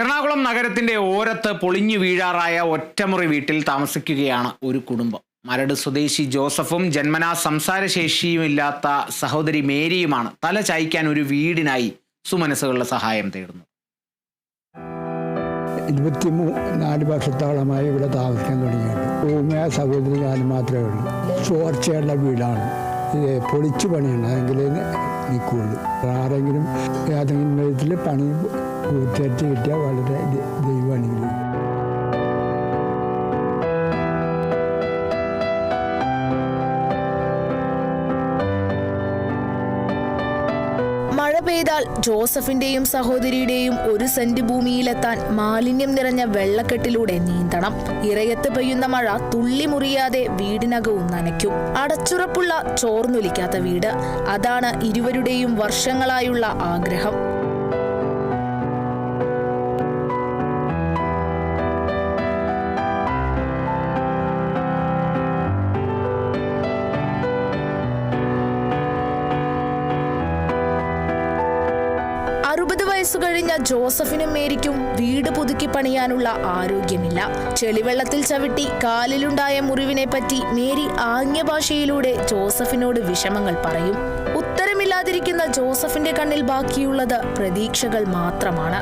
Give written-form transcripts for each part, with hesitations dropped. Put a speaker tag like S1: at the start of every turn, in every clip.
S1: എറണാകുളം നഗരത്തിന്റെ ഓരത്ത് പൊളിഞ്ഞു വീഴാറായ ഒറ്റമുറി വീട്ടിൽ താമസിക്കുകയാണ് ഒരു കുടുംബം. മരട് സ്വദേശി ജോസഫും ജന്മനാ സംസാരശേഷിയുമില്ലാത്ത സഹോദരി മേരിയുമാണ് തല ചായ്ക്കാൻ ഒരു വീടിനായി സുമനസുകളുടെ സഹായം തേടുന്നത്.
S2: 24 വർഷത്തോളമായി ഇവിടെ താമസിക്കാൻ തുടങ്ങിയിട്ട് ഭൂമിയ സഹോദരി ഞാനും മാത്രമേ ഉള്ളൂ. ചോർച്ചയുള്ള വീടാണ്. ഇത് പൊളിച്ചു പണിയാണ്, എങ്കിലേ നിൽക്കുള്ളൂ. ആരെങ്കിലും ഏതെങ്കിലും വിധത്തിൽ പണി പൂർത്തീകരിച്ച് കിട്ടിയാൽ വളരെ ദൈവമാണെങ്കിലും.
S3: മഴ പെയ്താൽ ജോസഫിന്റെയും സഹോദരിയുടെയും 1 സെന്റ് ഭൂമിയിലെത്താൻ മാലിന്യം നിറഞ്ഞ വെള്ളക്കെട്ടിലൂടെ നീന്തണം. ഇറയത്ത് പെയ്യുന്ന മഴ തുള്ളി മുറിയാതെ വീടിനകവും നനയ്ക്കും. അടച്ചുറപ്പുള്ള ചോർന്നൊലിക്കാത്ത വീട്, അതാണ് ഇരുവരുടെയും വർഷങ്ങളായുള്ള ആഗ്രഹം. വയസ്സു കഴിഞ്ഞ ജോസഫിനും മേരിക്കും വീട് പുതുക്കി പണിയാനുള്ള ആരോഗ്യമില്ല. ചെളിവെള്ളത്തിൽ ചവിട്ടി കാലിലുണ്ടായ മുറിവിനെ പറ്റി മേരി ആംഗ്യ ഭാഷയിലൂടെ ജോസഫിനോട് വിഷമങ്ങൾ പറയും. ഉത്തരമില്ലാതിരിക്കുന്ന ജോസഫിന്റെ കണ്ണിൽ ബാക്കിയുള്ളത് പ്രതീക്ഷകൾ മാത്രമാണ്.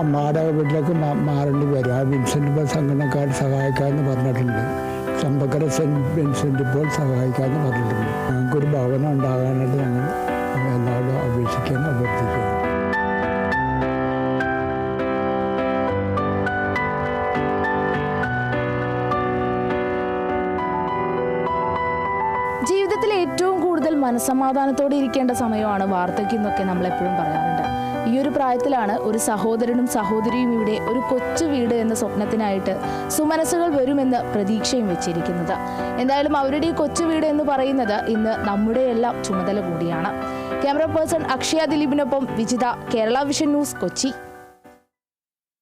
S2: അമ്മയുടെ വീട്ടിലേക്ക് മാറേണ്ടി വരും. ആ വിൻസെൻ്റ് ഇപ്പോൾ സംഘടനക്കാർ സഹായിക്കാമെന്ന് പറഞ്ഞിട്ടുണ്ട്. ചമ്പക്കര സെൻറ്റ് വിൻസെൻ്റ് ഇപ്പോൾ സഹായിക്കാമെന്ന് പറഞ്ഞിട്ടുണ്ട്. ഞങ്ങൾക്കൊരു ഭവനം ഉണ്ടാകാനായിട്ട് ഞങ്ങൾ എല്ലാവരും അപേക്ഷിക്കാൻ അഭ്യർത്ഥിക്കുന്നു.
S4: ജീവിതത്തിൽ ഏറ്റവും കൂടുതൽ മനസ്സമാധാനത്തോടെ ഇരിക്കേണ്ട സമയമാണ് വാർദ്ധക്യം എന്നൊക്കെ നമ്മളെപ്പോഴും പറയാറുണ്ട്. ഈ ഒരു പ്രായത്തിലാണ് ഒരു സഹോദരനും സഹോദരിയും ഇവിടെ ഒരു കൊച്ചു വീട് എന്ന സ്വപ്നത്തിനായിട്ട് സുമനസുകൾ വരുമെന്ന് പ്രതീക്ഷയും വെച്ചിരിക്കുന്നത്. എന്തായാലും അവരുടെ ഈ കൊച്ചു വീട് എന്ന് പറയുന്നത് ഇന്ന് നമ്മുടെ എല്ലാം ചുമതല കൂടിയാണ്. ക്യാമറ പേഴ്സൺ അക്ഷയ ദിലീപിനൊപ്പം വിജിത, കേരള വിഷൻ ന്യൂസ്, കൊച്ചി.